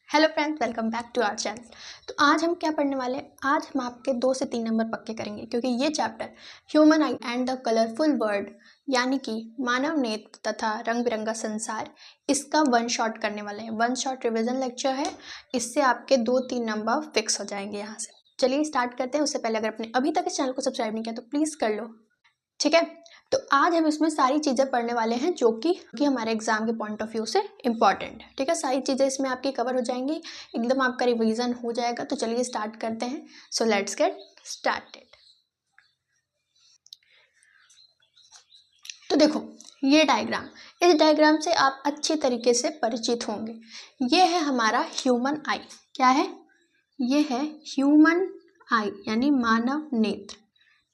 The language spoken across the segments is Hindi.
Hello friends, welcome back to our channel. तो आज हम क्या पढ़ने वाले हैं? आज हम आपके 2 से 3 नंबर पक्के करेंगे क्योंकि ये chapter human I and the colourful world यानी कि मानव नेत्र तथा रंग बिरंगा संसार, इसका वन शॉट करने वाले हैं। वन शॉट रिवीजन लेक्चर है, इससे आपके 2-3 नंबर फिक्स हो जाएंगे यहाँ से। चलिए स्टार्ट करते हैं। उससे पहले अगर आपने अभी तक इस चैनल को सब्सक्राइब नहीं किया तो प्लीज़ कर लो, ठीक है। तो आज हम इसमें सारी चीज़ें पढ़ने वाले हैं जो कि हमारे एग्जाम के पॉइंट ऑफ व्यू से इम्पॉर्टेंट है, ठीक है। सारी चीज़ें इसमें आपकी कवर हो जाएंगी, एकदम आपका रिवीजन हो जाएगा। तो चलिए स्टार्ट करते हैं। So let's get started. तो देखो ये डायग्राम, इस डायग्राम से आप अच्छी तरीके से परिचित होंगे। ये है हमारा ह्यूमन आई। क्या है? ये है ह्यूमन आई यानी मानव नेत्र,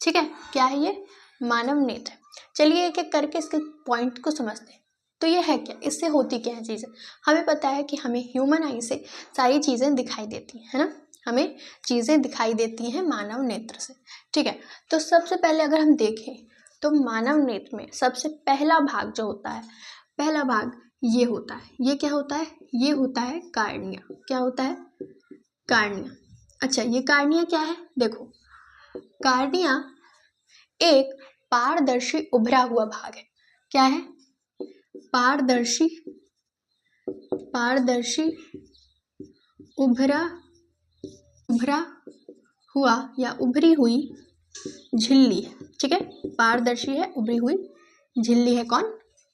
ठीक है। क्या है ये? मानव नेत्र। चलिए एक एक करके इसके पॉइंट को समझते हैं। तो ये है क्या, इससे होती क्या है चीज़ें? हमें पता है कि हमें ह्यूमन आई से सारी चीज़ें दिखाई देती हैं, है ना। हमें चीज़ें दिखाई देती हैं मानव नेत्र से, ठीक है। तो सबसे पहले अगर हम देखें तो मानव नेत्र में सबसे पहला भाग जो होता है, पहला भाग ये होता है। ये क्या होता है? ये होता है कार्निया। क्या होता है? कार्निया। अच्छा, ये कार्निया क्या है? देखो, कार्निया एक पारदर्शी उभरा हुआ भाग है। क्या है? पारदर्शी उभरा हुआ या उभरी हुई झिल्ली है, ठीक है। पारदर्शी है, उभरी हुई झिल्ली है। कौन?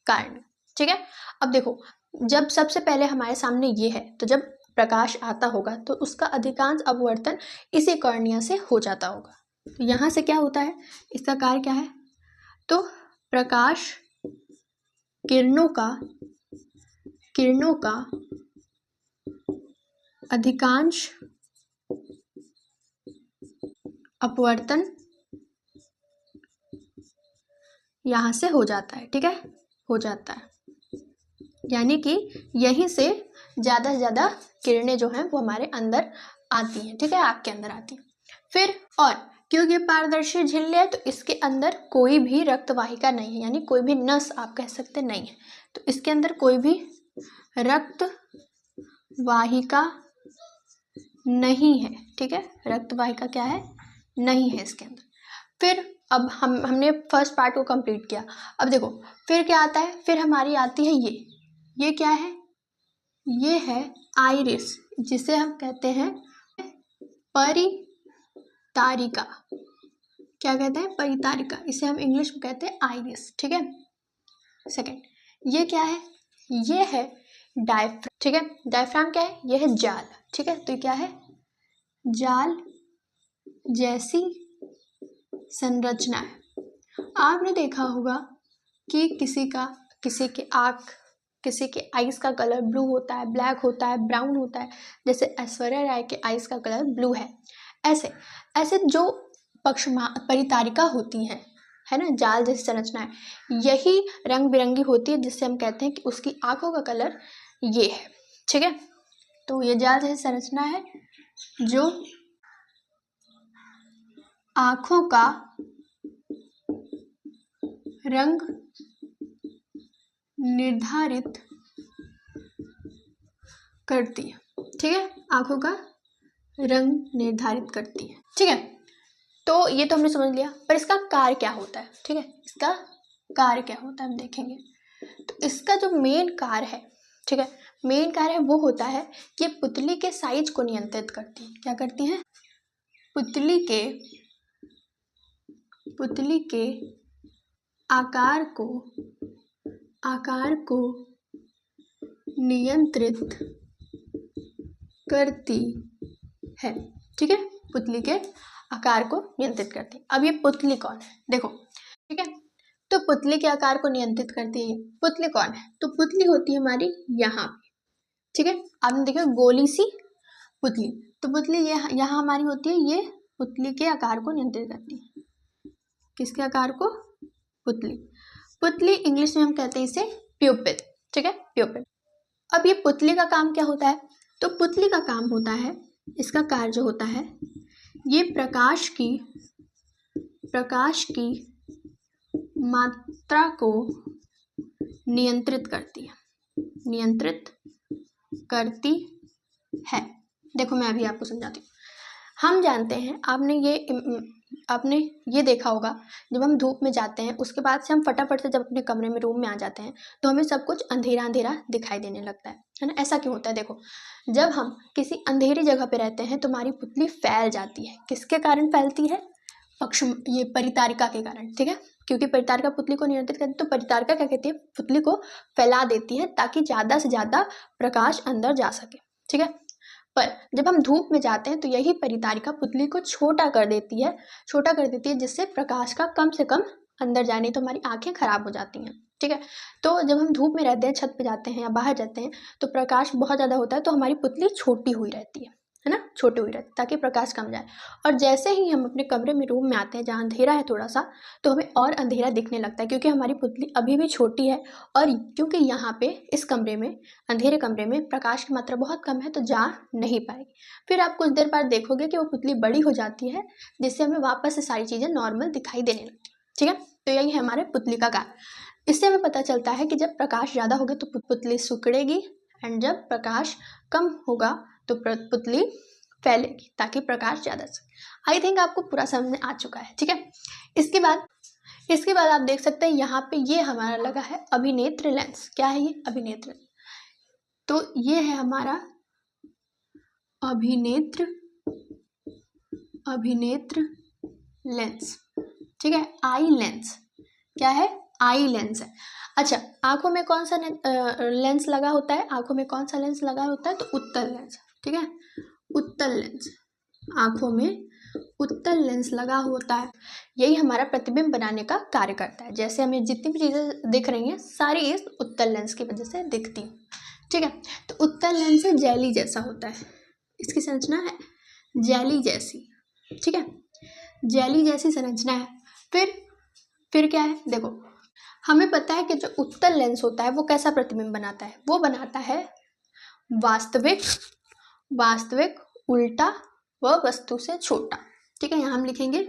कार्निया, ठीक है। अब देखो, जब सबसे पहले हमारे सामने ये है तो जब प्रकाश आता होगा तो उसका अधिकांश अपवर्तन इसी कॉर्निया से हो जाता होगा। तो यहाँ से क्या होता है, इसका कार्य क्या है? तो प्रकाश किरणों का अधिकांश अपवर्तन यहाँ से हो जाता है, ठीक है। हो जाता है यानी कि यहीं से ज़्यादा से ज़्यादा किरणें जो हैं वो हमारे अंदर आती हैं, ठीक है, आँख के अंदर आती हैं। फिर और क्योंकि पारदर्शी झिल्ली है तो इसके अंदर कोई भी रक्त वाहिका नहीं है, यानी कोई भी नस आप कह सकते नहीं है। तो इसके अंदर कोई भी रक्त वाहिका नहीं है, ठीक है। रक्त वाहिका क्या है? नहीं है इसके अंदर। फिर अब हमने फर्स्ट पार्ट को कंप्लीट किया। अब देखो फिर क्या आता है, फिर हमारी आती है ये क्या है? ये है आइरिस, जिसे हम कहते हैं परितारिका। क्या कहते हैं? परितारिका। इसे हम इंग्लिश में कहते हैं आइरिस, ठीक है। सेकंड, ये क्या है? ये है डायफ्राम, ठीक है। डायफ्राम क्या है? ये है जाल, ठीक है। तो क्या है? जाल जैसी संरचना है। आपने देखा होगा कि किसी के आँख, किसी के आइस का कलर ब्लू होता है, ब्लैक होता है, ब्राउन होता है। जैसे ऐश्वर्या राय के आइस का कलर ब्लू है। ऐसे ऐसे जो परितारिका होती हैं, है ना, जाल जैसी संरचना है, यही रंग बिरंगी होती है, जिससे हम कहते हैं कि उसकी आंखों का कलर ये है, ठीक है। तो ये जाल जैसी संरचना है जो आंखों का रंग निर्धारित करती है, ठीक है। आंखों का रंग निर्धारित करती है, ठीक है। तो ये तो हमने समझ लिया, पर इसका कार्य क्या होता है, ठीक है। इसका कार्य क्या होता है हम देखेंगे। तो इसका जो मेन कार्य है, ठीक है, मेन कार्य है वो होता है कि पुतली के साइज को नियंत्रित करती है। क्या करती है? पुतली के आकार को नियंत्रित करती है, ठीक है। पुतली के आकार को नियंत्रित करती है। अब ये पुतली कौन है? देखो, ठीक है। तो पुतली के आकार को नियंत्रित करती है। पुतली कौन है? तो पुतली होती है हमारी यहाँ पे, ठीक है। आपने देखा गोली सी पुतली, तो पुतली ये यहाँ हमारी होती है। ये पुतली के आकार को नियंत्रित करती है। किसके आकार को? पुतली इंग्लिश में हम कहते हैं इसे प्यूपिल, ठीक है, प्यूपिल। अब ये पुतली का काम क्या होता है? तो पुतली का काम होता है, इसका कार्य जो होता है, ये प्रकाश की मात्रा को नियंत्रित करती है, है। देखो मैं अभी आपको समझाती हूँ। हम जानते हैं, आपने ये देखा होगा, जब हम धूप में जाते हैं उसके बाद से हम फटाफट से जब अपने कमरे में रूम में आ जाते हैं तो हमें सब कुछ अंधेरा अंधेरा दिखाई देने लगता है ना। ऐसा क्यों होता है? देखो, जब हम किसी अंधेरी जगह पे रहते हैं तो हमारी पुतली फैल जाती है। किसके कारण फैलती है? ये परितारिका के कारण, ठीक है। क्योंकि परितारिका पुतली को नियंत्रित करती है, तो परितारिका क्या कहती है? पुतली को फैला देती है ताकि ज़्यादा से ज़्यादा प्रकाश अंदर जा सके, ठीक है। पर जब हम धूप में जाते हैं तो यही परितारिका पुतली को छोटा कर देती है, जिससे प्रकाश का कम से कम अंदर जाए, नहीं तो हमारी आंखें खराब हो जाती हैं, ठीक है। तो जब हम धूप में रहते हैं, छत पे जाते हैं या बाहर जाते हैं, तो प्रकाश बहुत ज़्यादा होता है, तो हमारी पुतली छोटी हुई रहती है ना, छोटी हुई रहती है ताकि प्रकाश कम जाए। और जैसे ही हम अपने कमरे में, रूम में आते हैं जहाँ अंधेरा है थोड़ा सा, तो हमें और अंधेरा दिखने लगता है, क्योंकि हमारी पुतली अभी भी छोटी है और क्योंकि यहाँ पे इस कमरे में, अंधेरे कमरे में प्रकाश की मात्रा बहुत कम है, तो जा नहीं पाएगी। फिर आप कुछ देर बाद देखोगे कि वो पुतली बड़ी हो जाती है, जिससे हमें वापस से सारी चीज़ें नॉर्मल दिखाई देने लगती है, ठीक है। तो यही है हमारे पुतली का कार्य। इससे हमें पता चलता है कि जब प्रकाश ज़्यादा होगा तो पुतली सिकुड़ेगी, एंड जब प्रकाश कम होगा तो पुतली फैलेगी ताकि प्रकाश ज़्यादा सके। आई थिंक आपको पूरा समझ में आ चुका है, ठीक है। इसके बाद आप देख सकते हैं यहाँ पे ये हमारा लगा है अभिनेत्र लेंस। क्या है ये? अभिनेत्र। तो ये है हमारा अभिनेत्र लेंस, ठीक है। Eye lens. क्या है? आई लेंस है। अच्छा, आंखों में कौन सा लेंस लगा होता है? आंखों में कौन सा लेंस लगा होता है? तो उत्तल लेंस, ठीक है। उत्तल लेंस, आंखों में उत्तल लेंस लगा होता है। यही हमारा प्रतिबिंब बनाने का कार्य करता है। जैसे हमें जितनी भी चीज़ें दिख रही हैं सारी इस उत्तल लेंस की वजह से दिखती हैं, ठीक है। तो उत्तल लेंस जेली जैसा होता है, इसकी संरचना है जेली जैसी, ठीक है। जेली जैसी संरचना है। फिर क्या है? देखो, हमें पता है कि जो उत्तल लेंस होता है वो कैसा प्रतिबिंब बनाता है? वो बनाता है वास्तविक, उल्टा व वस्तु से छोटा, ठीक है। यहाँ हम लिखेंगे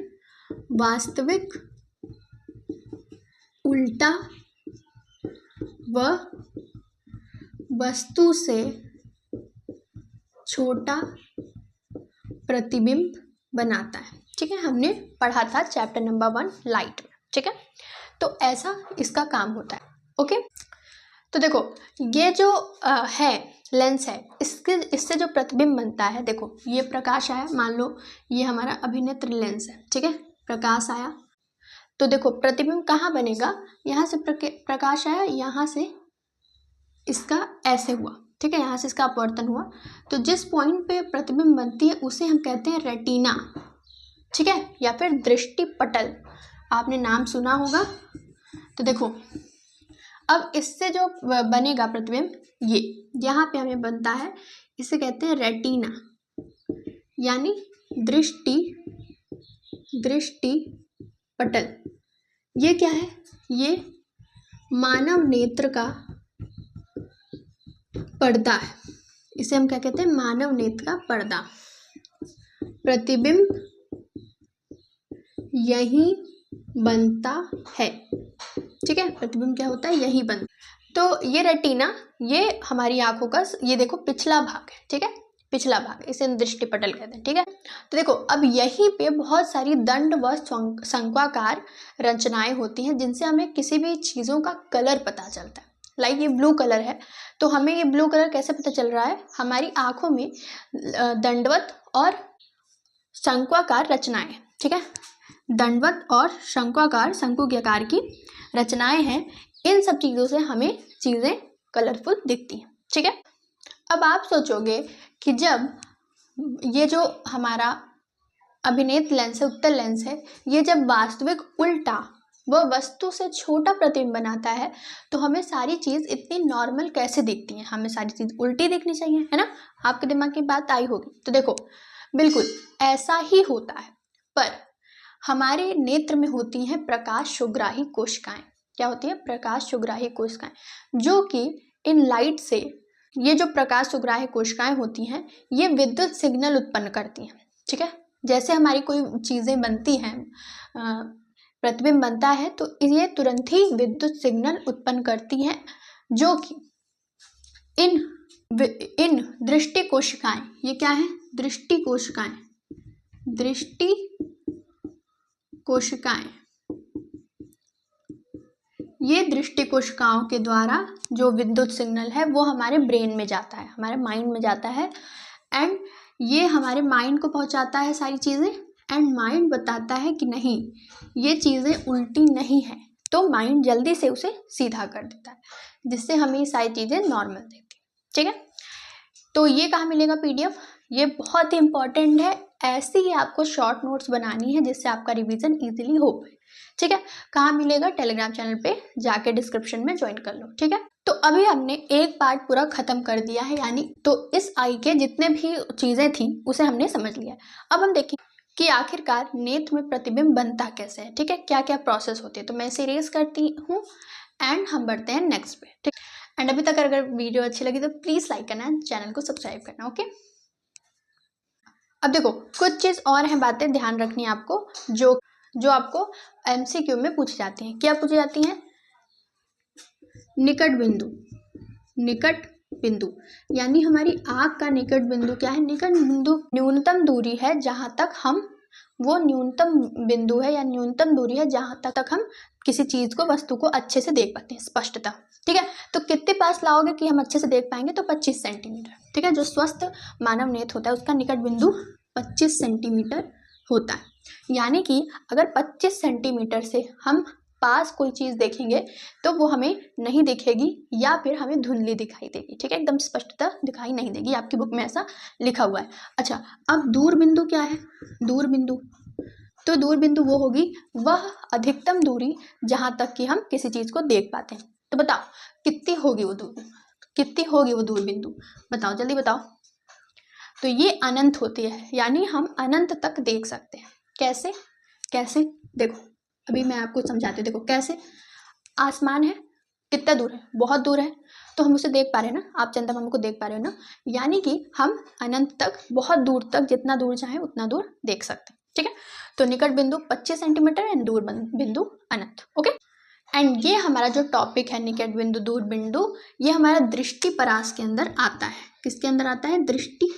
वास्तविक, उल्टा व वस्तु से छोटा प्रतिबिंब बनाता है, ठीक है। हमने पढ़ा था चैप्टर नंबर 1 लाइट में, ठीक है। तो ऐसा इसका काम होता है, ओके। तो देखो, ये जो है लेंस है, इससे जो प्रतिबिंब बनता है, देखो ये प्रकाश आया, मान लो ये हमारा अभिनेत्र लेंस है, ठीक है। प्रकाश आया तो देखो प्रतिबिंब कहाँ बनेगा? यहाँ से प्रकाश आया, यहाँ से इसका ऐसे हुआ, ठीक है, यहाँ से इसका अपवर्तन हुआ। तो जिस पॉइंट पे प्रतिबिंब बनती है उसे हम कहते हैं रेटिना, ठीक है, या फिर दृष्टि पटल। आपने नाम सुना होगा। तो देखो, अब इससे जो बनेगा प्रतिबिंब, ये यहाँ पे हमें बनता है, इसे कहते हैं रेटिना, यानी दृष्टि पटल। ये क्या है? ये मानव नेत्र का पर्दा है। इसे हम क्या कहते हैं? मानव नेत्र का पर्दा। प्रतिबिंब यही बनता है, ठीक है। प्रतिबिंब क्या होता है? यही बनता। तो ये रेटिना, ये हमारी आंखों का, ये देखो पिछला भाग है, ठीक है, पिछला भाग, इसे दृष्टि पटल कहते हैं, ठीक है। तो देखो, अब यहीं पे बहुत सारी दंड व शंक्वाकार रचनाएं होती हैं जिनसे हमें किसी भी चीज़ों का कलर पता चलता है। लाइक ये ब्लू कलर है, तो हमें ये ब्लू कलर कैसे पता चल रहा है? हमारी आंखों में दंडवत और शंक्वाकार रचनाएं, ठीक है, दंडवत और शंक्वाकार, शंकु के आकार की रचनाएं हैं। इन सब चीज़ों से हमें चीज़ें कलरफुल दिखती हैं, ठीक है। अब आप सोचोगे कि जब ये जो हमारा अभिनेत्र लेंस है, उत्तल लेंस है, ये जब वास्तविक, उल्टा व वस्तु से छोटा प्रतिबिंब बनाता है तो हमें सारी चीज़ इतनी नॉर्मल कैसे दिखती है? हमें सारी चीज़ उल्टी दिखनी चाहिए, है ना। आपके दिमाग की बात आई होगी। तो देखो, बिल्कुल ऐसा ही होता है, पर हमारे नेत्र में होती हैं प्रकाश सुग्राही कोशिकाएं। क्या होती है? प्रकाश सुग्राही कोशिकाएं, जो कि इन लाइट से, ये जो प्रकाश सुग्राही कोशिकाएं होती हैं, ये विद्युत सिग्नल उत्पन्न करती हैं, ठीक है। जैसे हमारी कोई चीज़ें बनती हैं, प्रतिबिंब बनता है, तो ये तुरंत ही विद्युत सिग्नल उत्पन्न करती हैं, जो कि इन इन दृष्टि कोशिकाएं, ये क्या है? दृष्टि कोशिकाएं, दृष्टि कोशिकाएं, ये दृष्टि कोशिकाओं के द्वारा जो विद्युत सिग्नल है वो हमारे ब्रेन में जाता है, हमारे माइंड में जाता है, एंड ये हमारे माइंड को पहुंचाता है सारी चीज़ें, एंड माइंड बताता है कि नहीं ये चीज़ें उल्टी नहीं है, तो माइंड जल्दी से उसे सीधा कर देता है, जिससे हमें ये सारी चीज़ें नॉर्मल देती है। ठीक है, तो ये कहाँ मिलेगा PDF? ये बहुत ही इंपॉर्टेंट है, ऐसे ही आपको शॉर्ट नोट्स बनानी है जिससे आपका रिवीजन इजीली हो पाए। ठीक है, कहाँ मिलेगा? टेलीग्राम चैनल पे जाके डिस्क्रिप्शन में ज्वाइन कर लो। ठीक है, तो अभी हमने एक पार्ट पूरा खत्म कर दिया है, यानी तो इस आई के जितने भी चीज़ें थी उसे हमने समझ लिया है। अब हम देखें कि आखिरकार नेत्र में प्रतिबिंब बनता कैसे है। ठीक है, क्या क्या प्रोसेस होती है, तो मैं इसे इरेज करती हूँ एंड हम बढ़ते हैं नेक्स्ट पे। ठीक, एंड अभी तक अगर वीडियो अच्छी लगी तो प्लीज़ लाइक करना, चैनल को सब्सक्राइब करना। ओके, अब देखो कुछ चीज़ और हैं, बातें ध्यान रखनी है आपको, जो आपको MCQ में पूछी जाती हैं। क्या पूछी जाती हैं? निकट बिंदु, निकट बिंदु यानी हमारी आँख का निकट बिंदु क्या है? निकट बिंदु न्यूनतम दूरी है जहाँ तक हम, वो न्यूनतम बिंदु है या न्यूनतम दूरी है जहाँ तक हम किसी चीज़ को, वस्तु को अच्छे से देख पाते हैं, स्पष्टता। ठीक है, तो कितने पास लाओगे कि हम अच्छे से देख पाएंगे? तो 25 सेंटीमीटर। ठीक है, जो स्वस्थ मानव नेत्र होता है उसका निकट बिंदु 25 सेंटीमीटर होता है, यानी कि अगर 25 सेंटीमीटर से हम पास कोई चीज़ देखेंगे तो वो हमें नहीं दिखेगी या फिर हमें धुंधली दिखाई देगी। ठीक है, एकदम स्पष्टता दिखाई नहीं देगी, आपकी बुक में ऐसा लिखा हुआ है। अच्छा, अब दूर बिंदु क्या है? दूर बिंदु, तो दूर बिंदु वो होगी वह अधिकतम दूरी जहाँ तक कि हम किसी चीज़ को देख पाते हैं। तो बताओ कितनी होगी वो दूर, कितनी होगी वो दूर बिंदु? बताओ जल्दी बताओ। तो ये अनंत होती है, यानी हम अनंत तक देख सकते हैं। कैसे? कैसे देखो, अभी मैं आपको समझाती हूँ। देखो कैसे, आसमान है, कितना दूर है? बहुत दूर है, तो हम उसे देख पा रहे हैं ना, आप चंदा मामा को देख पा रहे हो ना, यानी कि हम अनंत तक, बहुत दूर तक, जितना दूर चाहे उतना दूर देख सकते हैं। ठीक है, तो निकट बिंदु 25 सेंटीमीटर एंड दूर बिंदु अनंत। ओके, एंड ये हमारा जो टॉपिक है निकट बिंदु, दूर बिंदु, ये हमारा दृष्टि परास के अंदर आता है। किसके अंदर आता है? दृष्टि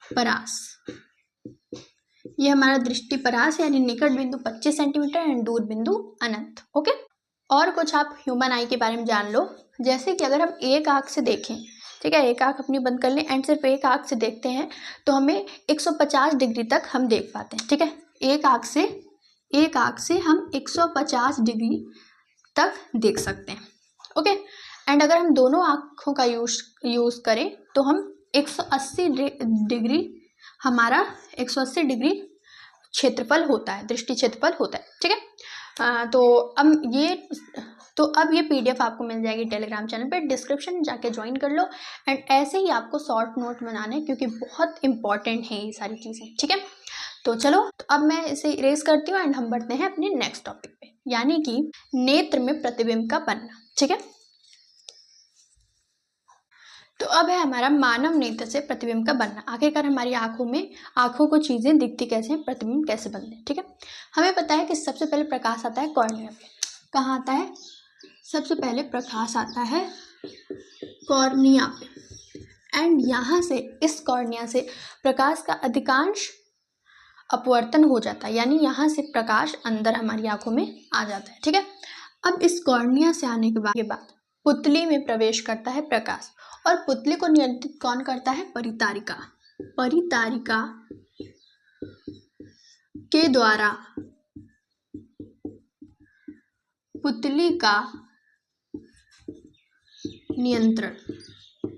परास। ये हमारा दृष्टि परास यानी निकट बिंदु 25 सेंटीमीटर एंड दूर बिंदु अनंत। ओके, और कुछ आप ह्यूमन आई के बारे में जान लो, जैसे कि अगर हम एक आँख से देखें, ठीक है, एक आँख अपनी बंद कर लें एंड सिर्फ एक आँख से देखते हैं तो हमें 150 डिग्री तक हम देख पाते हैं। ठीक है, एक आँख से हम 150 डिग्री तक देख सकते हैं। ओके, एंड अगर हम दोनों आँखों का यूज़ करें तो हम 180 डिग्री, हमारा 180 डिग्री क्षेत्रफल होता है, दृष्टि क्षेत्रफल होता है। ठीक है, तो अब ये PDF आपको मिल जाएगी टेलीग्राम चैनल पे, डिस्क्रिप्शन जाके ज्वाइन कर लो। एंड ऐसे ही आपको शॉर्ट नोट बनाने, क्योंकि बहुत इंपॉर्टेंट है ये सारी चीज़ें। ठीक है, तो चलो, तो अब मैं इसे इरेज करती हूँ एंड हम बढ़ते हैं अपने नेक्स्ट टॉपिक पे, यानी कि नेत्र में प्रतिबिंब का बनना। ठीक है, तो अब है हमारा मानव नेत्र से प्रतिबिंब का बनना। आखिरकार हमारी आंखों को चीज़ें दिखती कैसे हैं, प्रतिबिंब कैसे बनते हैं। ठीक है, हमें पता है कि सबसे पहले प्रकाश आता है कॉर्निया पे। कहाँ आता है? सबसे पहले प्रकाश आता है कॉर्निया पे, एंड यहाँ से, इस कॉर्निया से प्रकाश का अधिकांश अपवर्तन हो जाता है, यानी यहाँ से प्रकाश अंदर हमारी आंखों में आ जाता है। ठीक है, अब इस कॉर्निया से आने के बाद पुतली में प्रवेश करता है प्रकाश, और पुतली को नियंत्रित कौन करता है? परितारिका। परितारिका के द्वारा पुतली का नियंत्रण।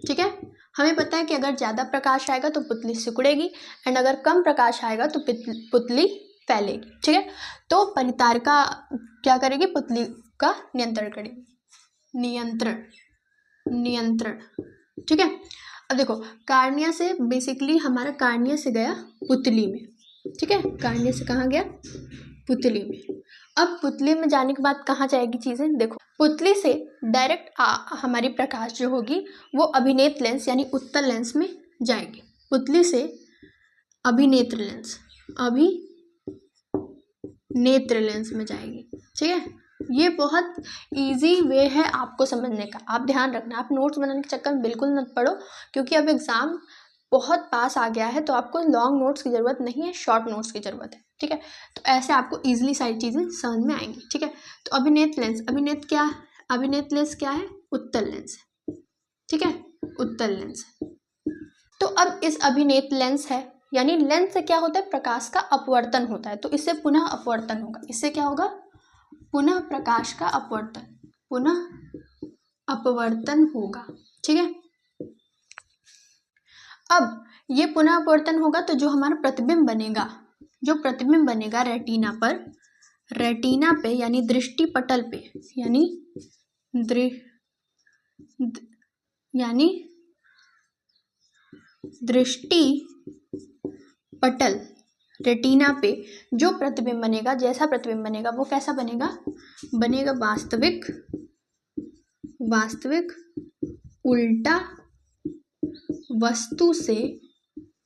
ठीक है, हमें पता है कि अगर ज़्यादा प्रकाश आएगा तो पुतली सिकुड़ेगी, एंड अगर कम प्रकाश आएगा तो पुतली फैलेगी। ठीक है, तो परितारिका क्या करेगी? पुतली का नियंत्रण करेगी। नियंत्रण। ठीक है, अब देखो, कार्निया से बेसिकली हमारा कार्निया से गया पुतली में। ठीक है, कार्निया से कहाँ गया? पुतली में। अब पुतली में जाने के बाद कहाँ जाएगी चीज़ें? देखो, पुतली से डायरेक्ट हमारी प्रकाश जो होगी वो अभिनेत्र लेंस यानी उत्तल लेंस में जाएगी। पुतली से अभिनेत्र लेंस में जाएगी। ठीक है, ये बहुत इजी वे है आपको समझने का। आप ध्यान रखना, आप नोट्स बनाने के चक्कर में बिल्कुल मत पड़ो, क्योंकि अब एग्ज़ाम बहुत पास आ गया है, तो आपको लॉन्ग नोट्स की ज़रूरत नहीं है, शॉर्ट नोट्स की ज़रूरत है। ठीक है, तो ऐसे आपको ईजिली सारी चीज़ें समझ में आएंगी। ठीक है, तो अभिनेत लेंस, अभिनेत लेंस क्या है? उत्तल लेंस। ठीक है, उत्तल लेंस। तो अब इस अभिनेत लेंस है, यानी लेंस से क्या होता है? प्रकाश का अपवर्तन होता है, तो इससे पुनः अपवर्तन होगा। इससे क्या होगा? पुनः प्रकाश का अपवर्तन, पुनः अपवर्तन होगा। ठीक है, अब ये पुनः अपवर्तन होगा तो जो हमारा प्रतिबिंब बनेगा, जो प्रतिबिंब बनेगा रेटिना पे यानी दृष्टि पटल पे, यानी दृष्टि पटल रेटिना पे जो प्रतिबिंब बनेगा, जैसा प्रतिबिंब बनेगा वो कैसा बनेगा? बनेगा वास्तविक उल्टा वस्तु से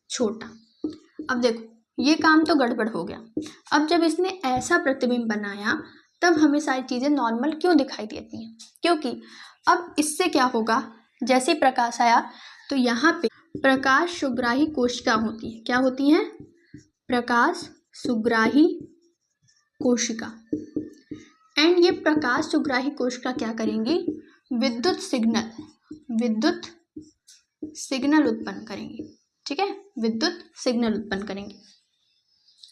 छोटा। अब देखो ये काम तो गड़बड़ हो गया। अब जब इसने ऐसा प्रतिबिंब बनाया तब हमें सारी चीज़ें नॉर्मल क्यों दिखाई देती हैं? क्योंकि अब इससे क्या होगा, जैसे ही प्रकाश आया तो यहाँ पे प्रकाश सुग्राही कोशिका होती है। क्या होती हैं? प्रकाश सुग्राही कोशिका। एंड ये प्रकाश सुग्राही कोशिका क्या करेंगी? विद्युत सिग्नल उत्पन्न करेंगी। ठीक है, विद्युत सिग्नल उत्पन्न करेंगे।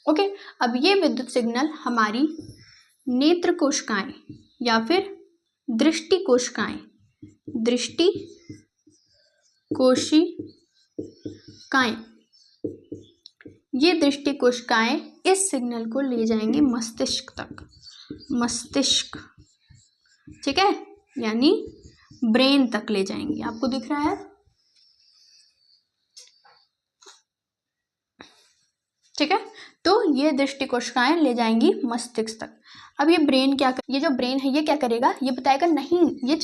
ओके, अब ये विद्युत सिग्नल हमारी नेत्र कोशिकाएं या फिर दृष्टि कोशिकाएं ये दृष्टि कोशिकाएं इस सिग्नल को ले जाएंगी मस्तिष्क तक। ठीक है, यानी ब्रेन तक ले जाएंगी। आपको दिख रहा है? ठीक है, तो ये दृष्टि कोशिकाएं ले जाएंगी मस्तिष्क तक। अब ये ब्रेन ये जो ब्रेन है ये क्या करेगा? ये बताएगा नहीं, ये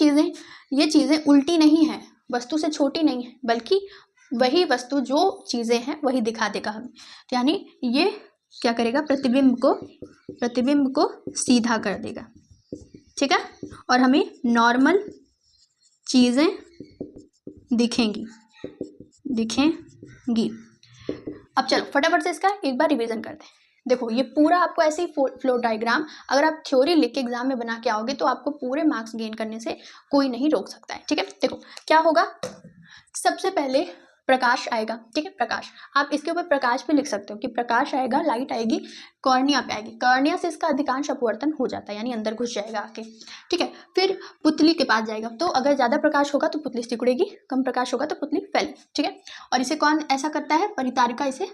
चीज़ें उल्टी नहीं है, वस्तु से छोटी नहीं है, बल्कि वही वस्तु जो चीज़ें हैं वही दिखा देगा हमें। यानी ये क्या करेगा? प्रतिबिंब को सीधा कर देगा। ठीक है, और हमें नॉर्मल चीज़ें दिखेंगी। अब चलो फटाफट से इसका एक बार रिवीजन करते हैं। देखो ये पूरा आपको ऐसे ही फ्लो डायग्राम अगर आप थ्योरी लिख के एग्जाम में बना के आओगे तो आपको पूरे मार्क्स गेन करने से कोई नहीं रोक सकता है। ठीक है, देखो क्या होगा, सबसे पहले प्रकाश आएगा। ठीक है, प्रकाश, आप इसके ऊपर प्रकाश भी लिख सकते हो कि प्रकाश आएगा, लाइट आएगी, कॉर्निया पे आएगी, कॉर्निया से इसका अधिकांश अपवर्तन हो जाता है, यानी अंदर घुस जाएगा आके। ठीक है, फिर पुतली के पास जाएगा, तो अगर ज़्यादा प्रकाश होगा तो पुतली सिकुड़ेगी, कम प्रकाश होगा तो पुतली फैलेगी। ठीक है, और इसे कौन ऐसा करता है? परितारिका इसे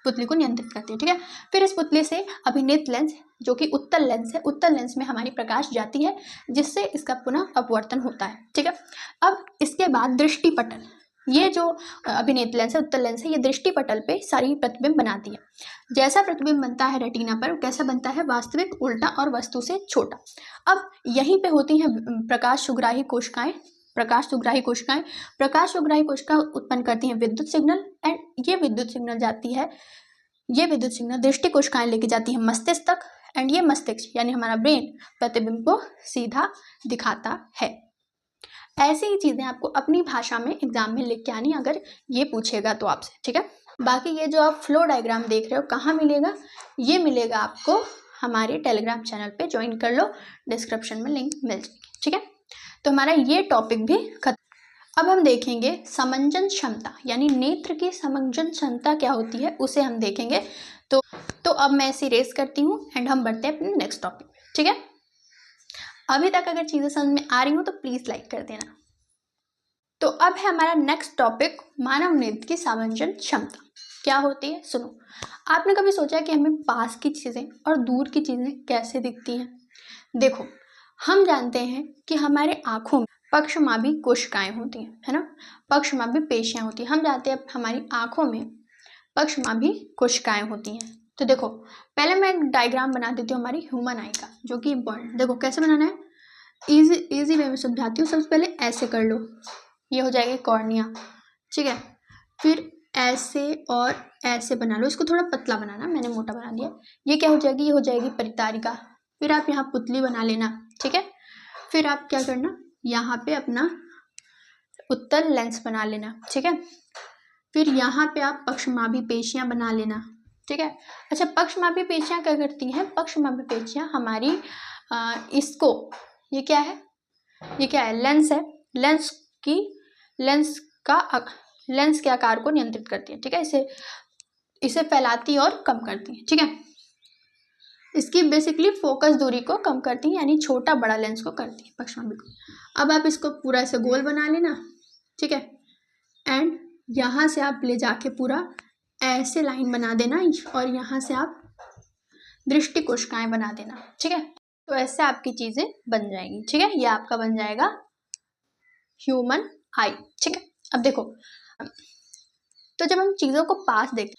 पुतली को नियंत्रित करती है। ठीक है, फिर इस पुतली से अभिनेत लेंस जो कि उत्तल लेंस है, उत्तल लेंस में हमारी प्रकाश जाती है जिससे इसका पुनः अपवर्तन होता है। ठीक है, अब इसके बाद दृष्टि पटल, ये जो अभिनेत लेंस है, उत्तल लेंस है, ये दृष्टि पटल पे सारी प्रतिबिंब बनाती है। जैसा प्रतिबिंब बनता है रेटिना पर, कैसा बनता है? वास्तविक, उल्टा और वस्तु से छोटा। अब यहीं पे होती हैं प्रकाश सुग्राही कोशिकाएं उत्पन्न करती हैं विद्युत सिग्नल, एंड ये विद्युत सिग्नल दृष्टि कोशिकाएं लेके जाती हैं मस्तिष्क तक, एंड ये मस्तिष्क यानी हमारा ब्रेन प्रतिबिंब को सीधा दिखाता है। ऐसी ही चीज़ें आपको अपनी भाषा में एग्जाम में लिख के आनी, अगर ये पूछेगा तो आपसे। ठीक है, बाकी ये जो आप फ्लो डायग्राम देख रहे हो कहाँ मिलेगा? ये मिलेगा आपको हमारे टेलीग्राम चैनल पे, ज्वाइन कर लो, डिस्क्रिप्शन में लिंक मिल जाएगी। ठीक है, तो हमारा ये टॉपिक भी खत्म। अब हम देखेंगे समंजन क्षमता, यानी नेत्र की समंजन क्षमता क्या होती है उसे हम देखेंगे। तो अब मैं इसे रेस करती हूँ एंड हम बढ़ते हैं अपने नेक्स्ट टॉपिक। ठीक है, अभी तक अगर चीज़ें समझ में आ रही हो तो प्लीज़ लाइक कर देना। तो अब है हमारा नेक्स्ट टॉपिक, मानव नेत्र की समंजन क्षमता क्या होती है। सुनो, आपने कभी सोचा कि हमें पास की चीज़ें और दूर की चीज़ें कैसे दिखती हैं? देखो, हम जानते हैं कि हमारे आँखों में पक्षमाभी कोशिकाएं होती हैं, है ना, पक्षमाभी पेशियां होती हैं। हम जानते हैं हमारी आँखों में पक्षमाभी कोशिकाएं होती हैं। तो देखो पहले मैं एक डायग्राम बना देती हूँ हमारी ह्यूमन आई का, जो कि इम्पोर्टेंट। देखो कैसे बनाना है, इजी वे में समझाती हूँ। सबसे पहले ऐसे कर लो, ये हो जाएगी कॉर्निया। ठीक है, फिर ऐसे और ऐसे बना लो, इसको थोड़ा पतला बनाना, मैंने मोटा बना दिया। ये क्या हो जाएगी? ये हो जाएगी परितारिका। फिर आप यहाँ पुतली बना लेना, ठीक है। फिर आप क्या करना, यहाँ पे अपना उत्तल लेंस बना लेना, ठीक है। फिर यहाँ पे आप पक्षमाभी पेशियाँ बना लेना, ठीक है। अच्छा, पक्षमाभी पेशियाँ क्या करती हैं? पक्षमाभी पेशियाँ हमारी इसको, ये क्या है, ये क्या है, लेंस है। लेंस के आकार को नियंत्रित करती है, ठीक है। इसे फैलाती और कम करती है, ठीक है। इसकी बेसिकली फोकस दूरी को कम करती है, यानी छोटा बड़ा लेंस को करती है पक्षमाभी को। अब आप इसको पूरा ऐसे गोल बना लेना, ठीक है। एंड यहाँ से आप ले जाके पूरा ऐसे लाइन बना देना और यहाँ से आप दृष्टि कोशिकाएं बना देना, ठीक है। तो ऐसे आपकी चीजें बन जाएंगी, ठीक है। ये आपका बन जाएगा ह्यूमन आई, ठीक है। अब देखो, तो जब हम चीजों को पास देखते,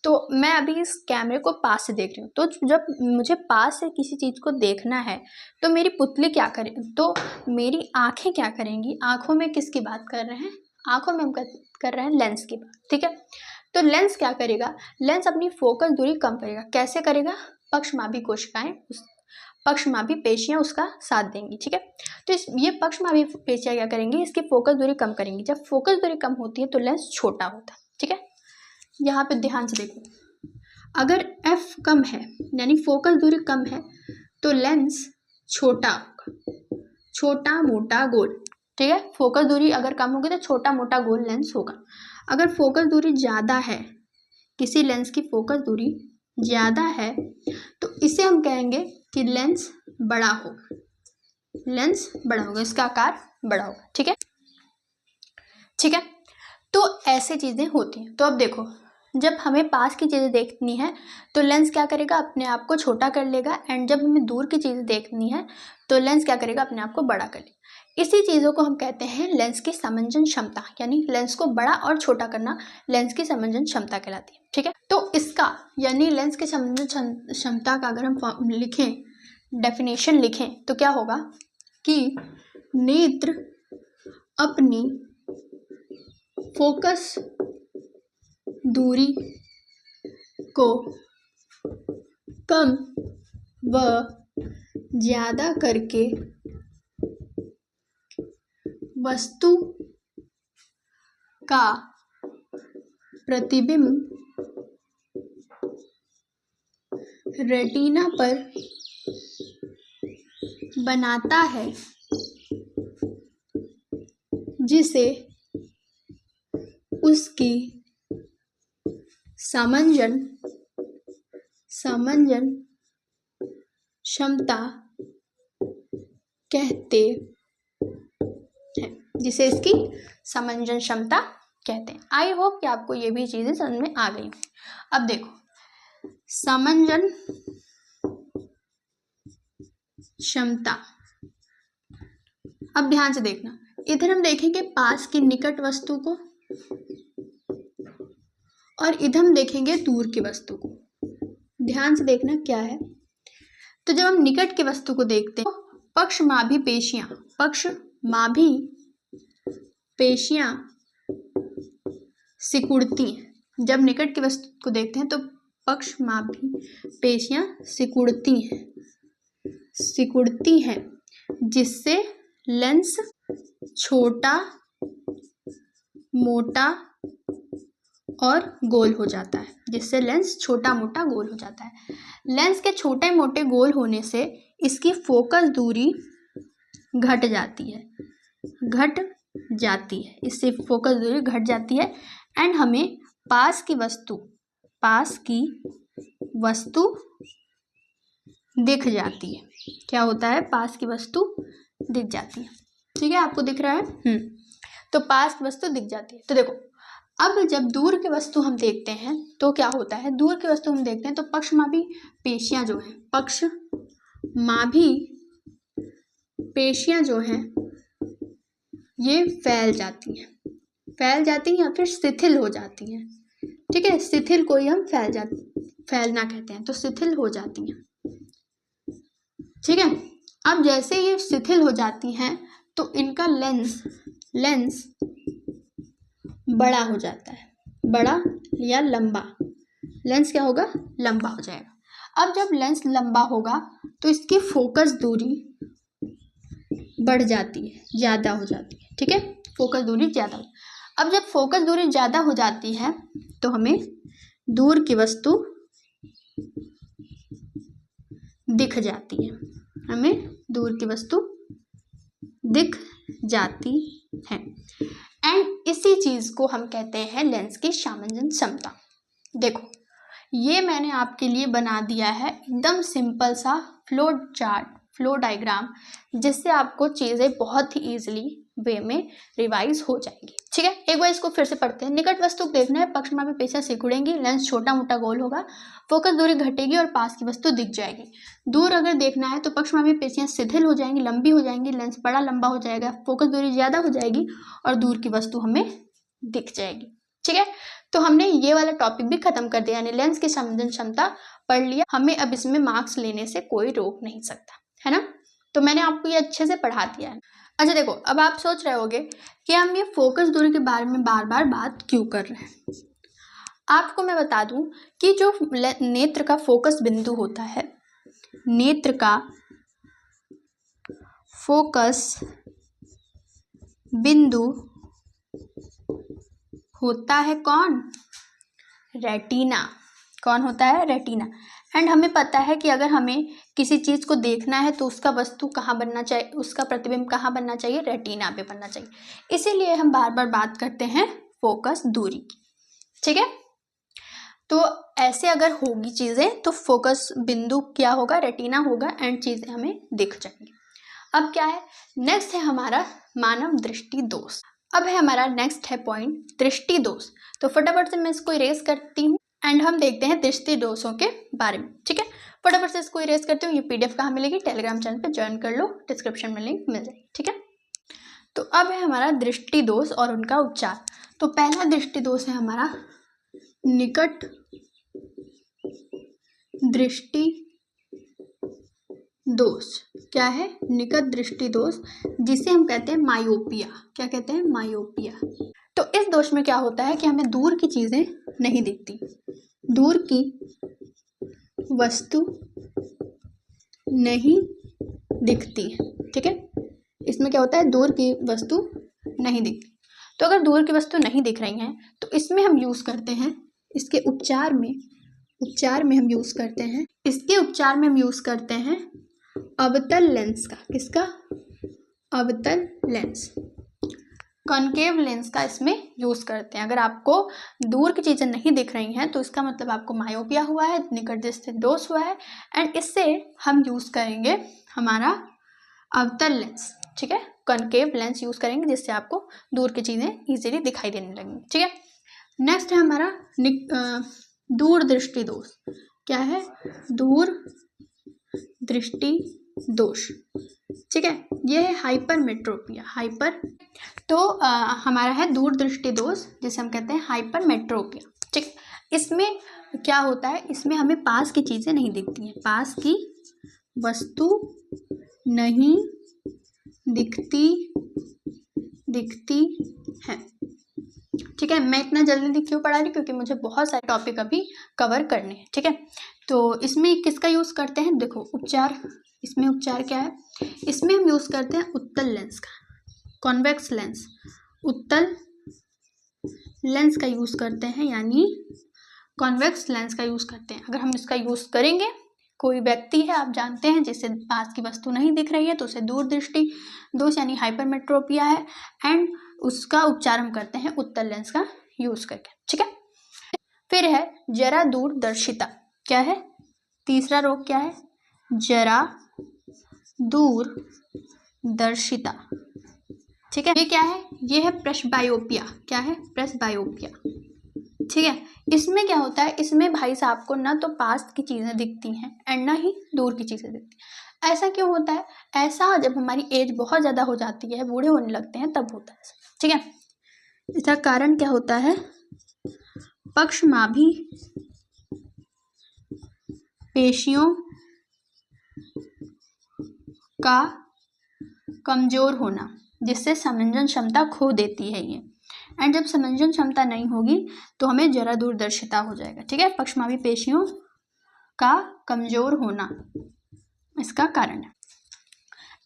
तो मैं अभी इस कैमरे को पास से देख रही हूँ, तो जब मुझे पास से किसी चीज को देखना है तो मेरी पुतली क्या करे, तो मेरी आंखें क्या करेंगी? आंखों में किसकी बात कर रहे हैं? आंखों में हम कर रहे हैं लेंस की बात, ठीक है। तो लेंस क्या करेगा? लेंस अपनी फोकस दूरी कम करेगा। कैसे करेगा? पक्षमाभी कोशिकाएं, पक्षमाभी पेशियां उसका साथ देंगी, ठीक है। तो ये पक्षमाभी पेशियां क्या करेंगी? इसकी फोकस दूरी कम करेंगी। जब फोकस दूरी कम होती है तो लेंस छोटा होता है, ठीक है। यहाँ पे ध्यान से देखो, अगर f कम है यानी फोकस दूरी कम है तो लेंस छोटा होगा, छोटा मोटा गोल, ठीक है। फोकस दूरी अगर कम होगी तो छोटा मोटा गोल लेंस होगा। अगर फोकस दूरी ज़्यादा है, किसी लेंस की फोकस दूरी ज़्यादा है, तो इसे हम कहेंगे कि लेंस बड़ा होगा, लेंस बड़ा होगा, इसका आकार बड़ा होगा, ठीक है, ठीक है। तो ऐसे चीज़ें होती हैं। तो अब देखो, जब हमें पास की चीज़ें देखनी है तो लेंस क्या करेगा? अपने आप को छोटा कर लेगा। एंड जब हमें दूर की चीज़ें देखनी है तो लेंस क्या करेगा? अपने आप को बड़ा कर लेगा। इसी चीज़ों को हम कहते हैं लेंस की समंजन क्षमता, यानी लेंस को बड़ा और छोटा करना लेंस की समंजन क्षमता कहलाती है, ठीक है। तो इसका यानी लेंस की समंजन क्षमता का अगर हम लिखें, डेफिनेशन लिखें, तो क्या होगा कि नेत्र अपनी फोकस दूरी को कम व ज़्यादा करके वस्तु का प्रतिबिंब रेटिना पर बनाता है, जिसे उसकी समंजन क्षमता कहते हैं, जिसे इसकी समंजन क्षमता कहते हैं। आई होप कि आपको ये भी चीजें समझ में आ गई। अब देखो, समंजन क्षमता, अब ध्यान से देखना, इधर हम देखेंगे पास की निकट वस्तु को और इधर हम देखेंगे दूर की वस्तु को। ध्यान से देखना क्या है। तो जब हम निकट की वस्तु को देखते हैं, पक्षमाभी पेशियां सिकुड़ती हैं। जब निकट की वस्तु को देखते हैं तो पक्षमाभी पेशियां सिकुड़ती हैं, जिससे लेंस छोटा मोटा और गोल हो जाता है, जिससे लेंस छोटा मोटा गोल हो जाता है। लेंस के छोटे मोटे गोल होने से इसकी फोकस दूरी घट जाती है, इससे फोकस दूरी घट जाती है। एंड हमें पास की वस्तु दिख जाती है। क्या होता है? पास की वस्तु दिख जाती है, ठीक है। आपको दिख रहा है? तो पास की वस्तु दिख जाती है। तो देखो, अब जब दूर की वस्तु हम देखते हैं तो क्या होता है? दूर की वस्तु हम देखते हैं तो पक्षमाभी पेशियां जो हैं ये फैल जाती हैं या फिर शिथिल हो जाती हैं, ठीक है। शिथिल को ही हम फैलना कहते हैं, तो शिथिल हो जाती हैं, ठीक है। अब जैसे ये शिथिल हो जाती हैं तो इनका लेंस बड़ा हो जाता है, बड़ा या लंबा। लेंस क्या होगा? लंबा हो जाएगा। अब जब लेंस लंबा होगा तो इसकी फोकस दूरी बढ़ जाती है, ज़्यादा हो जाती है, ठीक है, फोकस दूरी ज़्यादा हो। अब जब फोकस दूरी ज़्यादा हो जाती है तो हमें दूर की वस्तु दिख जाती है, हमें दूर की वस्तु दिख जाती है। एंड इसी चीज़ को हम कहते हैं लेंस की सामंजस्य क्षमता। देखो ये मैंने आपके लिए बना दिया है एकदम सिंपल सा फ्लो चार्ट, फ्लो डायग्राम, जिससे आपको चीज़ें बहुत ही ईजिली वे में रिवाइज हो जाएंगी, ठीक है। एक बार इसको फिर से पढ़ते हैं। निकट वस्तु देखना है, पक्षमापी पेशियां सिकुड़ेंगी, लेंस छोटा मोटा गोल होगा, फोकस दूरी घटेगी और पास की वस्तु दिख जाएगी। दूर अगर देखना है तो पक्षमापी पेशियां शिथिल हो जाएंगी, लंबी हो जाएंगी, लेंस बड़ा लंबा हो जाएगा, फोकस दूरी ज़्यादा हो जाएगी और दूर की वस्तु हमें दिख जाएगी, ठीक है। तो हमने ये वाला टॉपिक भी खत्म कर दिया, यानी लेंस की संवेदन क्षमता पढ़ लिया। हमें अब इसमें मार्क्स लेने से कोई रोक नहीं सकता, है ना। तो मैंने आपको ये अच्छे से पढ़ा दिया है। अच्छा देखो, अब आप सोच रहे होगे कि हम ये फोकस दूरी के बारे में बार बार बात क्यों कर रहे हैं। आपको मैं बता दूं कि जो नेत्र का फोकस बिंदु होता है, नेत्र का फोकस बिंदु होता है कौन? रेटिना। कौन होता है? रेटिना। एंड हमें पता है कि अगर हमें किसी चीज़ को देखना है तो उसका वस्तु कहाँ बनना चाहिए, उसका प्रतिबिंब कहाँ बनना चाहिए? रेटिना पे बनना चाहिए। इसीलिए हम बार बार बात करते हैं फोकस दूरी की, ठीक है। तो ऐसे अगर होगी चीज़ें तो फोकस बिंदु क्या होगा? रेटिना होगा एंड चीज़ें हमें दिख जाएंगी। अब क्या है? नेक्स्ट है हमारा मानव दृष्टि दोष। अब है हमारा नेक्स्ट है पॉइंट दृष्टि दोष। तो फटाफट से मैं इसको इरेज करती हूँ एंड हम देखते हैं दृष्टि दोषों के बारे में, ठीक है। फटाफट से इसको इरेज करती हूँ। ये पीडीएफ कहाँ मिलेगी? टेलीग्राम चैनल पे ज्वाइन कर लो, डिस्क्रिप्शन में लिंक मिल जाएगी, ठीक है। तो अब है हमारा दृष्टि दोष और उनका उपचार। तो पहला दृष्टि दोष है हमारा निकट दृष्टि दोष। क्या है? निकट दृष्टि दोष, जिसे हम कहते हैं मायोपिया। क्या कहते हैं? मायोपिया। तो इस दोष में क्या होता है कि हमें दूर की चीजें नहीं दिखती, दूर की वस्तु नहीं दिखती, ठीक है। इसमें क्या होता है? दूर की वस्तु नहीं दिखती। तो अगर दूर की वस्तु नहीं दिख रही हैं तो इसमें हम यूज करते हैं, इसके उपचार में हम यूज करते हैं, इसके उपचार में हम यूज करते हैं अवतल लेंस का। किसका? अवतल लेंस, कॉनकेव लेंस का इसमें यूज करते हैं। अगर आपको दूर की चीजें नहीं दिख रही हैं तो इसका मतलब आपको मायोपिया हुआ है, निकट दृष्टि दोष हुआ है एंड इससे हम यूज करेंगे हमारा अवतल लेंस, ठीक है। कॉनकेव लेंस यूज करेंगे जिससे आपको दूर की चीजें इजीली दिखाई देने लगेंगी, ठीक है। नेक्स्ट है हमारा दूर दृष्टि दोष। क्या है? दूर दृष्टि दोष, ठीक है। यह है हाइपरमेट्रोपिया। तो हमारा है दूर दृष्टि दोष जिसे हम कहते हैं हाइपरमेट्रोपिया, ठीक है। इसमें क्या होता है? इसमें हमें पास की चीजें नहीं दिखती हैं, पास की वस्तु नहीं दिखती है, ठीक है। मैं इतना जल्दी क्यों पढ़ा रही? क्योंकि मुझे बहुत सारे टॉपिक अभी कवर करने हैं, ठीक है। तो इसमें किसका यूज करते हैं? देखो उपचार, इसमें उपचार क्या है? इसमें हम यूज करते हैं उत्तल लेंस का, कॉन्वेक्स लेंस, उत्तल लेंस का यूज करते हैं, यानी कॉन्वेक्स लेंस का यूज करते हैं। अगर हम इसका यूज करेंगे, कोई व्यक्ति है आप जानते हैं जिससे पास की वस्तु नहीं दिख रही है तो उसे दूर दृष्टि दोष यानी हाइपरमेट्रोपिया है एंड उसका उपचार हम करते हैं उत्तल लेंस का यूज करके, ठीक है। फिर है जरा दूरदर्शिता। क्या है? तीसरा रोग क्या है? जरा दूरदर्शिता, ठीक है। ये क्या है? ये है प्रेसबायोपिया। क्या है? प्रेसबायोपिया, ठीक है। इसमें क्या होता है? इसमें भाई साहब को ना तो पास की चीजें दिखती हैं एंड ना ही दूर की चीजें दिखती हैं। ऐसा क्यों होता है? ऐसा जब हमारी एज बहुत ज्यादा हो जाती है, बूढ़े होने लगते हैं, तब होता है, ठीक है। इसका कारण क्या होता है? पक्षमापी पेशियों का कमजोर होना, जिससे समंजन क्षमता खो देती है ये। एंड जब समंजन क्षमता नहीं होगी तो हमें जरा दूरदर्शिता हो जाएगा, ठीक है। पक्षमापी पेशियों का कमजोर होना इसका कारण है।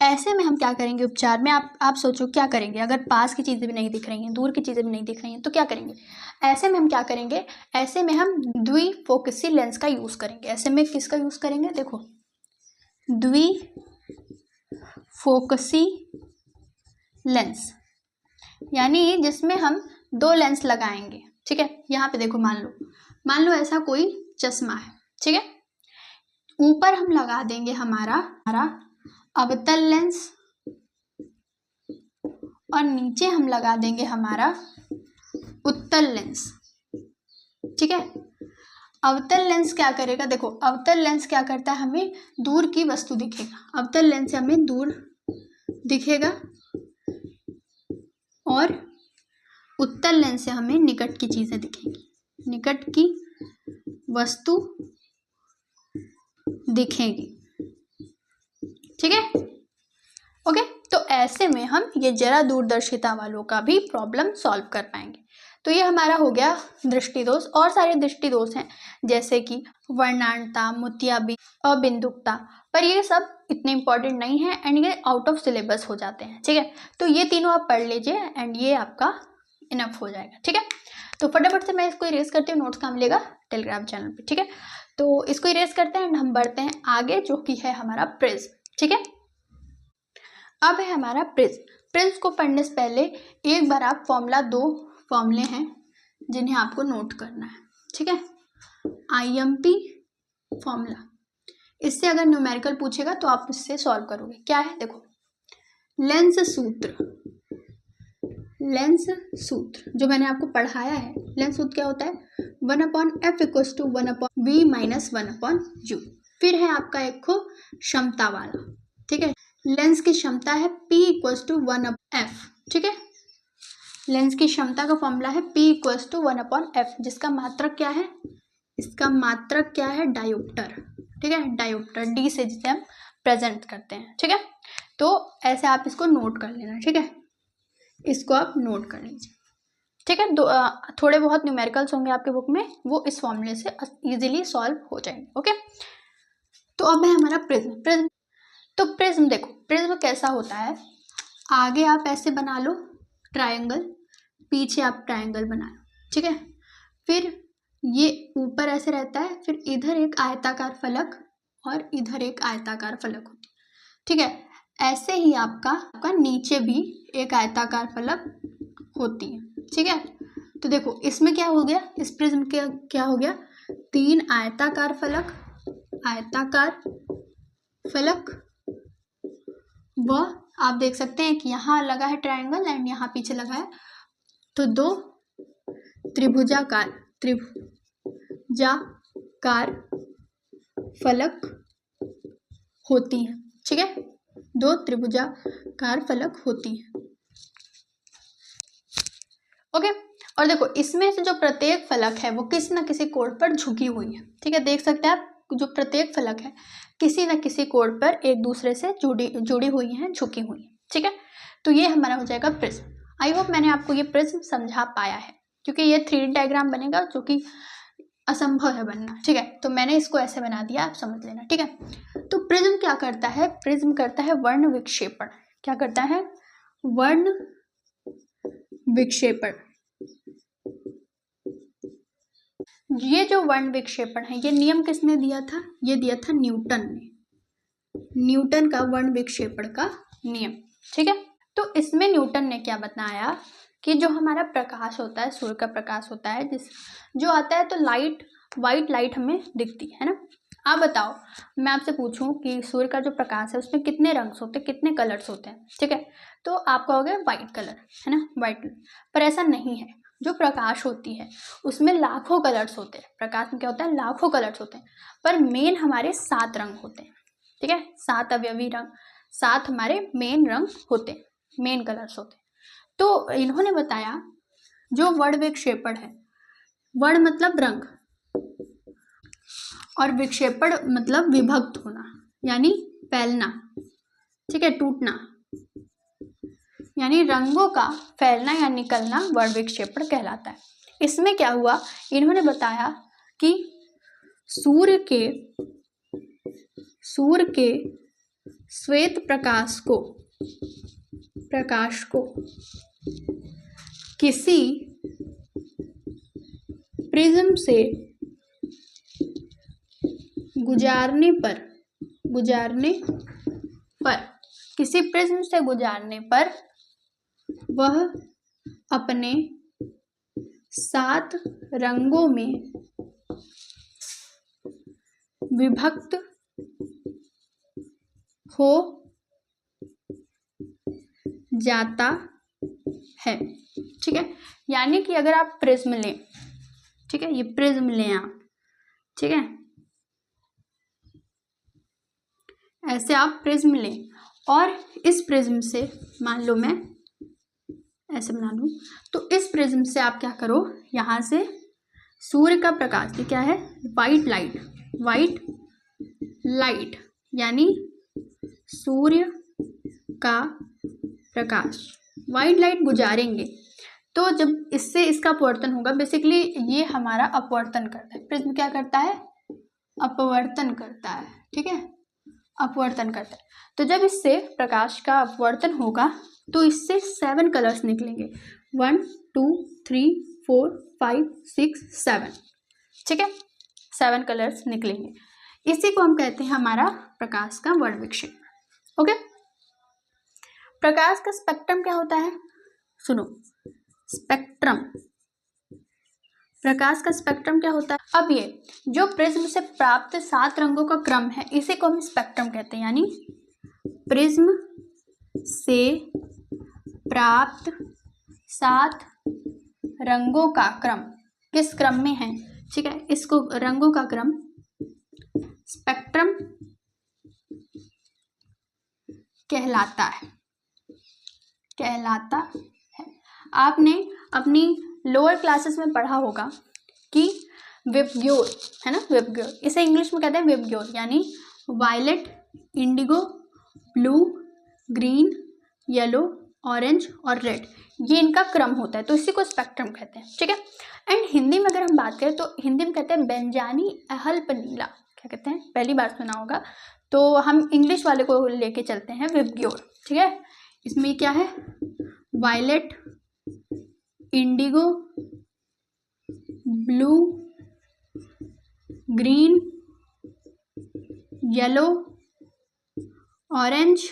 ऐसे में हम क्या करेंगे उपचार में, आप सोचो क्या करेंगे। अगर पास की चीज़ें भी नहीं दिख रही हैं, दूर की चीज़ें भी नहीं दिख रही हैं, तो क्या करेंगे। ऐसे में हम क्या करेंगे, ऐसे में हम द्विफोकसी लेंस का यूज़ करेंगे। ऐसे में किसका यूज़ करेंगे, देखो द्विफोकसी लेंस, यानी जिसमें हम 2 लेंस लगाएंगे। ठीक है, यहाँ पे देखो, मान लो ऐसा कोई चश्मा है। ठीक है, ऊपर हम लगा देंगे हमारा अवतल लेंस और नीचे हम लगा देंगे हमारा उत्तल लेंस। ठीक है, अवतल लेंस क्या करेगा, देखो अवतल लेंस क्या करता है, हमें दूर की वस्तु दिखेगा। अवतल लेंस से हमें दूर दिखेगा और उत्तल लेंस से हमें निकट की चीजें दिखेंगी, निकट की वस्तु दिखेगी। ठीक है, ओके। तो ऐसे में हम ये जरा दूरदर्शिता वालों का भी प्रॉब्लम सॉल्व कर पाएंगे। तो ये हमारा हो गया दृष्टि दोष। और सारे दृष्टि दोष हैं, जैसे कि वर्णांधता, मोतियाबिंद, अबिंदुकता, पर ये सब इतने इंपॉर्टेंट नहीं है एंड ये आउट ऑफ सिलेबस हो जाते हैं। ठीक है, तो ये तीनों आप पढ़ लीजिए एंड ये आपका इनफ हो जाएगा। ठीक है, तो फटाफट से मैं इसको इरेज करती हूँ, नोट्स कहाँ मिलेगा, टेलीग्राम चैनल पे। ठीक है, तो इसको इरेज करते हैं एंड हम बढ़ते हैं आगे, जो कि है हमारा प्रिज्म। ठीक है, अब है हमारा प्रिज्म। प्रिज्म को पढ़ने से पहले एक बार आप फॉर्मूला, 2 फॉर्मूले हैं जिन्हें आपको नोट करना है। ठीक है, IMP फॉर्मूला, इससे अगर न्यूमेरिकल पूछेगा तो आप इससे सॉल्व करोगे। क्या है, देखो लेंस सूत्र जो मैंने आपको पढ़ाया है। लेंस सूत्र क्या होता है, 1/f = 1/v - 1/u। फिर है आपका एक खो क्षमता वाला। ठीक है, लेंस की क्षमता है P = 1/f। ठीक है, लेंस की क्षमता का फॉर्मूला है P = 1/f, जिसका मात्रक क्या है, इसका मात्रक क्या है, डायोप्टर। ठीक है, डायोप्टर D से जिसे हम प्रेजेंट करते हैं। ठीक है, तो ऐसे आप इसको नोट कर लेना। ठीक है, इसको आप नोट कर लीजिए। ठीक है, थोड़े बहुत न्यूमेरिकल्स होंगे आपके बुक में, वो इस फॉर्मूले से इजीली सॉल्व हो जाएंगे। ओके, तो अब है हमारा प्रिज्म। तो प्रिज्म देखो, प्रिज्म कैसा होता है, आगे आप ऐसे बना लो ट्रायंगल, पीछे आप ट्रायंगल बना लो। ठीक है, फिर ये ऊपर ऐसे रहता है, फिर इधर एक आयताकार फलक और इधर एक आयताकार फलक होती है। ठीक है, ऐसे ही आपका नीचे भी एक आयताकार फलक होती है। ठीक है, तो देखो इसमें क्या हो गया, इस प्रिज्म के क्या हो गया, 3 आयताकार फलक व आप देख सकते हैं कि यहाँ लगा है ट्रायंगल एंड यहाँ पीछे लगा है, तो 2 त्रिभुजाकार फलक होती हैं। ठीक है, 2 त्रिभुजाकार फलक होती हैं। ओके, और देखो इसमें से जो प्रत्येक फलक है वो किसी न किसी कोण पर झुकी हुई है। ठीक है, देख सकते हैं आप, जो प्रत्येक फलक है किसी न किसी कोण पर एक दूसरे से जुड़ी हुई हैं, झुकी हुई हैं। ठीक है, तो ये हमारा हो जाएगा प्रिज्म। आई होप मैंने आपको ये प्रिज्म समझा पाया है, क्योंकि ये 3D डायग्राम बनेगा जो कि असंभव है बनना। ठीक है, तो मैंने इसको ऐसे बना दिया, आप समझ लेना। ठीक है, तो प्रिज्म क्या करता है, प्रिज्म करता है वर्ण विक्षेपण। क्या करता है, वर्ण विक्षेपण। ये जो वर्ण विक्षेपण है, ये नियम किसने दिया था, ये दिया था न्यूटन ने, न्यूटन का वर्ण विक्षेपण का नियम। ठीक है, तो इसमें न्यूटन ने क्या बताया कि जो हमारा प्रकाश होता है, सूर्य का प्रकाश होता है, जो आता है तो वाइट लाइट हमें दिखती है ना। आप बताओ, मैं आपसे पूछूं कि सूर्य का जो प्रकाश है उसमें कितने रंग होते हैं, कितने कलर्स होते हैं। ठीक है, तो आपका हो गया वाइट कलर, है ना, वाइट कलर। पर ऐसा नहीं है, जो प्रकाश होती है उसमें लाखों कलर्स होते हैं। प्रकाश में क्या होता है, लाखों कलर्स होते हैं, पर मेन हमारे 7 रंग होते हैं। ठीक है, 7 अवयवी रंग, 7 हमारे मेन रंग होते हैं, मेन कलर्स होते हैं। तो इन्होंने बताया जो वर्ण विक्षेपण है, वर्ण मतलब रंग और विक्षेपण मतलब विभक्त होना, यानी फैलना। ठीक है, टूटना, यानी रंगों का फैलना या निकलना वर्ण विक्षेपण कहलाता है। इसमें क्या हुआ, इन्होंने बताया कि सूर्य के सूर्य के श्वेत प्रकाश को किसी प्रिज्म से गुजारने पर वह अपने 7 रंगों में विभक्त हो जाता है। ठीक है, यानी कि अगर आप प्रिज्म लें, ठीक है, ये प्रिज्म लें आप, ठीक है, ऐसे आप प्रिज्म लें और इस प्रिज्म से, मान लो मैं ऐसे बना लूं, तो इस प्रिज्म से आप क्या करो, यहाँ से सूर्य का प्रकाश, ये क्या है, वाइट लाइट यानी सूर्य का प्रकाश, वाइट लाइट गुजारेंगे, तो जब इससे इसका अपवर्तन होगा, बेसिकली ये हमारा अपवर्तन करता है। प्रिज्म क्या करता है, अपवर्तन करता है, ठीक है, अपवर्तन करता है। तो जब इससे प्रकाश का अपवर्तन होगा तो इससे 7 कलर्स निकलेंगे, 1 2 3 4 5 6 7, ठीक है, 7 कलर्स निकलेंगे। इसी को हम कहते हैं हमारा प्रकाश का वर्णविक्षेप। ओके, प्रकाश का स्पेक्ट्रम क्या होता है, सुनो, प्रकाश का स्पेक्ट्रम क्या होता है। अब ये जो प्रिज्म से प्राप्त 7 रंगों का क्रम है, इसी को हम स्पेक्ट्रम कहते हैं, यानी प्रिज्म से प्राप्त 7 रंगों का क्रम किस क्रम में है, ठीक है, इसको रंगों का क्रम स्पेक्ट्रम कहलाता है। आपने अपनी लोअर क्लासेस में पढ़ा होगा कि विबग्योर है ना, विबग्योर, इसे इंग्लिश में कहते हैं विबग्योर, यानी violet, indigo, blue, green, yellow, orange और रेड, ये इनका क्रम होता है, तो इसी को स्पेक्ट्रम कहते हैं, ठीक है। एंड हिंदी में अगर हम बात करें तो हिंदी में कहते हैं बेंजानी अहल्पनीला, क्या कहते हैं, पहली बार सुना होगा, तो हम इंग्लिश वाले को लेके चलते हैं विबग्योर, ठीक है। इसमें क्या है, violet, indigo, blue, green, yellow, orange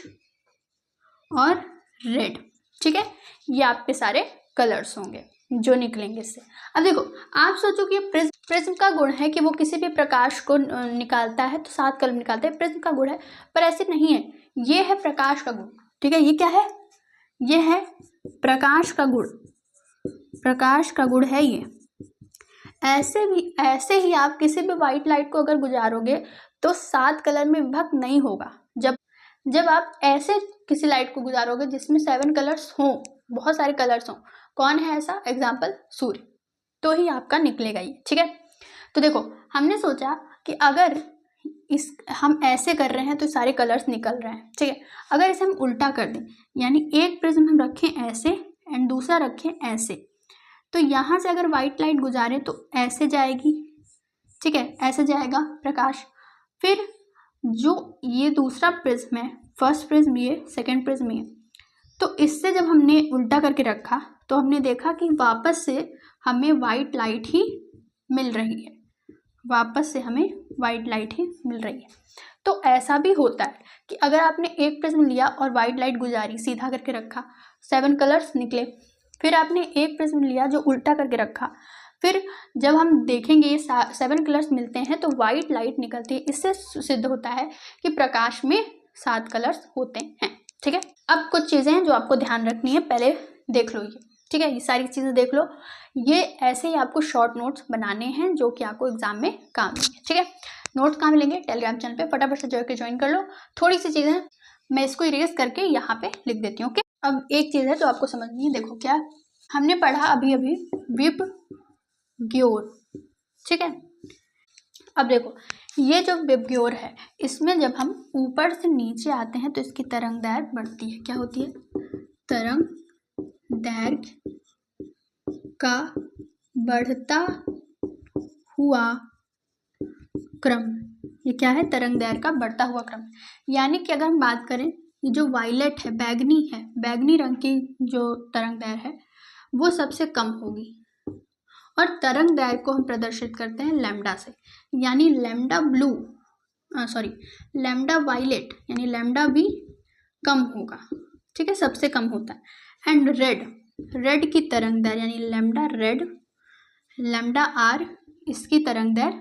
और रेड, ठीक है, ये आपके सारे कलर्स होंगे जो निकलेंगे इससे। अब देखो, आप सोचो कि प्रिज्म का गुण है कि वो किसी भी प्रकाश को निकालता है तो 7 कलर निकालते हैं, प्रिज्म का गुण है, पर ऐसे नहीं है, ये है प्रकाश का गुण, ठीक है, ये क्या है, ये है प्रकाश का गुण है ये। ऐसे ही आप किसी भी व्हाइट लाइट को अगर गुजारोगे तो 7 कलर में विभक्त नहीं होगा। जब आप ऐसे किसी लाइट को गुजारोगे जिसमें 7 कलर्स हों, बहुत सारे कलर्स हों, कौन है ऐसा, एग्जाम्पल सूर्य, तो ही आपका निकलेगा ये, ठीक है। तो देखो, हमने सोचा कि अगर हम ऐसे कर रहे हैं तो सारे कलर्स निकल रहे हैं, ठीक है। अगर इसे हम उल्टा कर दें, यानी एक प्रिज्म हम रखें ऐसे एंड दूसरा रखें ऐसे, तो यहाँ से अगर व्हाइट लाइट गुजारे तो ऐसे जाएगी, ठीक है, ऐसे जाएगा प्रकाश। फिर जो ये दूसरा प्रिज्म है, फर्स्ट प्रिज्म ये, सेकेंड प्रिज्म ये, तो इससे जब हमने उल्टा करके रखा तो हमने देखा कि वापस से हमें वाइट लाइट ही मिल रही है, तो ऐसा भी होता है कि अगर आपने एक प्रिज्म लिया और वाइट लाइट गुजारी, सीधा करके रखा, 7 कलर्स निकले, फिर आपने एक प्रिज्म लिया जो उल्टा करके रखा, फिर जब हम देखेंगे ये 7 कलर्स मिलते हैं तो वाइट लाइट निकलती है। इससे सिद्ध होता है कि प्रकाश में 7 कलर्स होते हैं, ठीक है। अब कुछ चीज़ें हैं जो आपको ध्यान रखनी है, पहले देख लो ये, ठीक है, ये सारी चीज़ें देख लो। ये ऐसे ही आपको शॉर्ट नोट्स बनाने हैं जो कि आपको एग्जाम में काम लेंगे, ठीक है। नोट्स कहाँ मिलेंगे, टेलीग्राम चैनल पे, फटाफट से जाकर ज्वाइन कर लो। थोड़ी सी चीज़ें मैं इसको इरेज करके यहाँ पे लिख देती हूँ, ओके। अब एक चीज़ है जो आपको समझनी है, देखो क्या हमने पढ़ा अभी विबग्योर, ठीक है। अब देखो, ये जो विबग्योर है, इसमें जब हम ऊपर से नीचे आते हैं तो इसकी तरंग दैर्घ्य बढ़ती है, क्या होती है, तरंग दैर्घ्य का बढ़ता हुआ क्रम, ये क्या है, तरंग दैर्घ्य का बढ़ता हुआ क्रम। यानी कि अगर हम बात करें, ये जो वायलेट है, बैगनी रंग की जो तरंग दैर्घ्य है वो सबसे कम होगी, और तरंग दैर्घ्य को हम प्रदर्शित करते हैं लैम्डा से। यानी लैम्डा वायलेट यानी लैम्डा भी कम होगा, ठीक है, सबसे कम होता है। एंड रेड की तरंग दैर्घ्य यानी लैम्डा आर, इसकी तरंग दैर्घ्य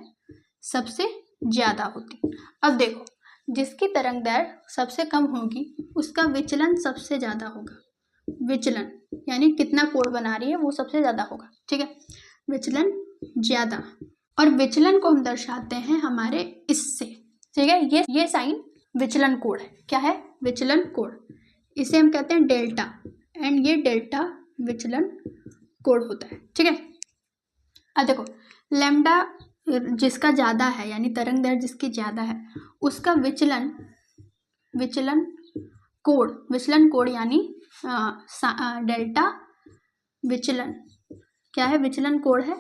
सबसे ज़्यादा होती। अब देखो, जिसकी तरंग दैर्घ्य सबसे कम होगी उसका विचलन सबसे ज़्यादा होगा। विचलन यानी कितना कोण बना रही है वो सबसे ज़्यादा होगा, ठीक है, विचलन ज़्यादा। और विचलन को हम दर्शाते हैं हमारे इससे, ठीक है, ये साइन विचलन कोण है। क्या है, विचलन कोण। इसे हम कहते हैं डेल्टा, एंड ये डेल्टा विचलन कोण होता है, ठीक है। अब देखो, लैम्डा जिसका ज़्यादा है यानी तरंग दैर्घ्य जिसकी ज़्यादा है उसका विचलन कोण यानी डेल्टा विचलन, क्या है, विचलन कोण है,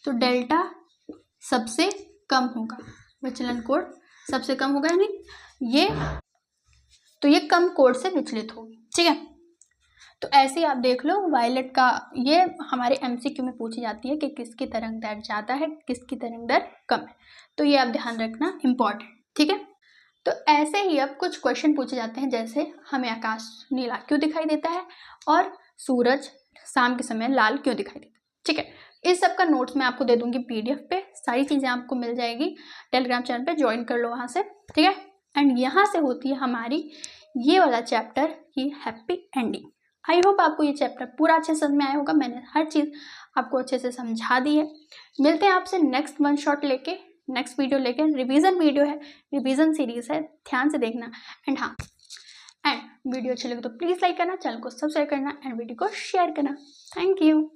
तो डेल्टा सबसे कम होगा, विचलन कोण सबसे कम होगा, यानी ये कम कोण से विचलित होगी, ठीक है। तो ऐसे ही आप देख लो, वायलेट का ये हमारे एमसीक्यू में पूछी जाती है कि किसकी तरंग दैर्घ्य ज़्यादा है, किसकी तरंग दैर्घ्य कम है, तो ये आप ध्यान रखना इम्पॉर्टेंट, ठीक है। तो ऐसे ही अब कुछ क्वेश्चन पूछे जाते हैं, जैसे हमें आकाश नीला क्यों दिखाई देता है और सूरज शाम के समय लाल क्यों दिखाई देता है, ठीक है। इस सब का नोट्स मैं आपको दे दूंगी पीडीएफ पे, सारी चीज़ें आपको मिल जाएगी, टेलीग्राम चैनल पे ज्वाइन कर लो वहाँ से, ठीक है। एंड यहाँ से होती है हमारी ये वाला चैप्टर की हैप्पी एंडिंग। आई होप आपको ये चैप्टर पूरा अच्छे से समझ में आया होगा, मैंने हर चीज़ आपको अच्छे से समझा दी है। मिलते हैं आपसे नेक्स्ट वन शॉट लेके, नेक्स्ट वीडियो लेके। रिवीजन वीडियो है, रिवीजन सीरीज है, ध्यान से देखना। एंड वीडियो अच्छी लगे तो प्लीज़ लाइक करना, चैनल को सब्सक्राइब करना एंड वीडियो को शेयर करना। Thank you.